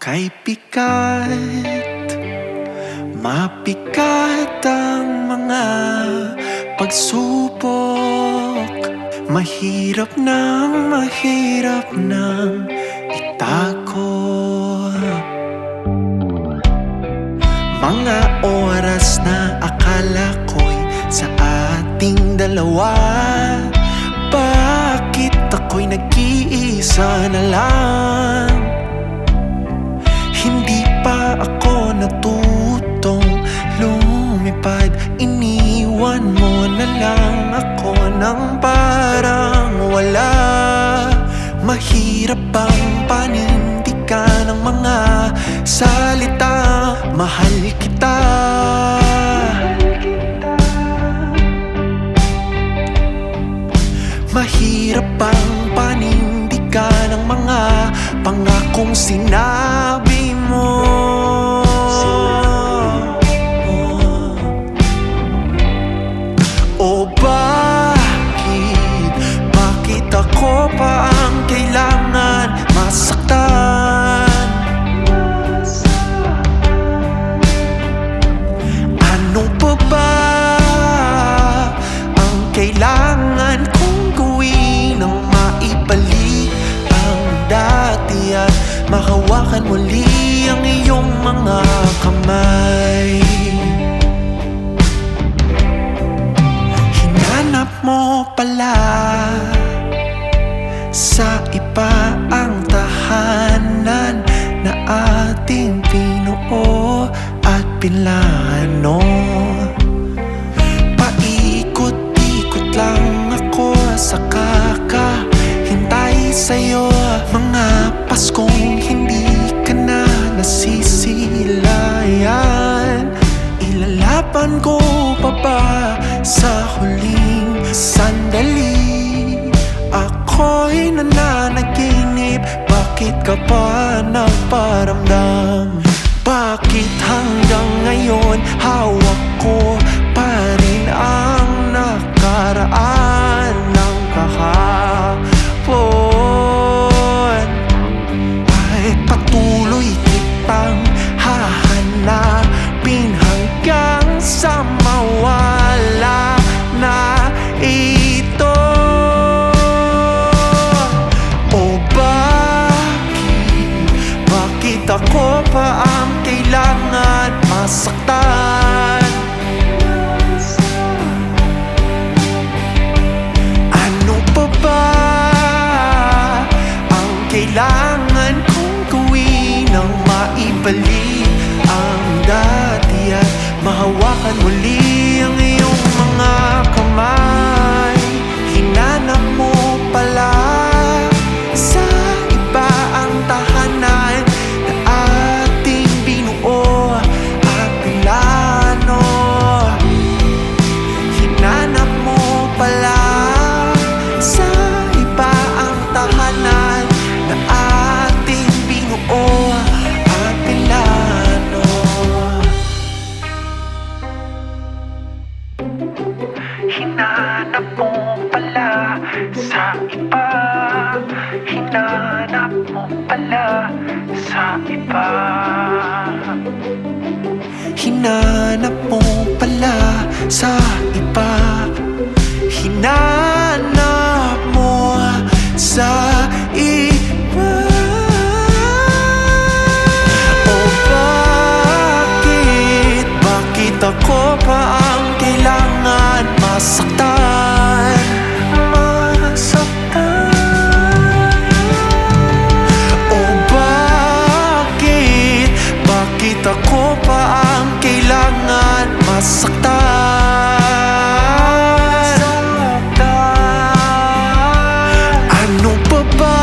Kay pikat, mapikat ang mga pagsubok. Mahirap nang itago. Mga oras na akala ko'y sa ating dalawa, bakit ako'y nag-iisa na lang? Hindi pa ako natutong lumipad, iniwan mo na lang ako nang parang wala. Mahirap bang panindigan ng mga salita, mahal kita. Mahirap bang panindigan ng mga pangakong sinabi mo? O bakit ako pa ang kailangan masaktan? Ano pa ba ang kailangan kong gawin nang maibalik ang dati at mahawakan muli ang iyong mga kamay? Hinanap mo pala sa iba ang tahanan na ating binuo at pinlano. Paikot-ikot lang ako sa kakahintay sa'yo. Mga Paskong hindi ka na nasisilayan. Ilalaban ko pa ba sa huling sandali? Ako'y nananaginip, bakit ka pa nagparamdam? Bakit hanggang ngayon hawak ko pa rin ang nakaraan ng kahapon? Ay patuloy kitang hahanapin hanggang sa mawala na ito. Bakit ako pa ang kailangan masaktan? Ano pa ba ang kailangan kong gawin nang maibalik ang dati at mahawakan muli ang iyong mga kamay? Hinanap mo pala sa iba ang tahanan na ating binuo at pinlano. Hinanap mo pala sa iba ang tahanan na ating binuo at pinlano. Hinanap mo pala sa iba, hinanap mo pala sa iba. Hinanap mo pala sa iba, hinanap mo sa iba. O bakit ako pa ang kailangan masaktan? O bakit ako pa ang kailangan masaktan? Ano pa ba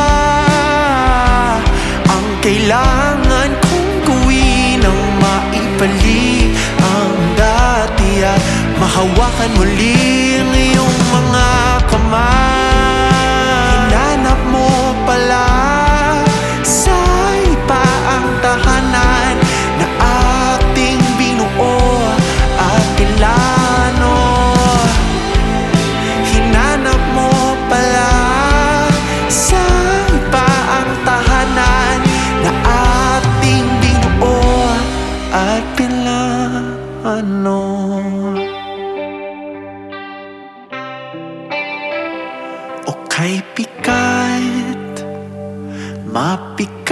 ang kailangan kong gawin nang maibalik ang dati at mahawakan muli ang iyong mga kamay? Hinanap mo pala sa iba ang tahanan na ating binuo at pinlano. Hinanap mo pala sa iba ang tahanan na ating ano. O kay pikat, mapikat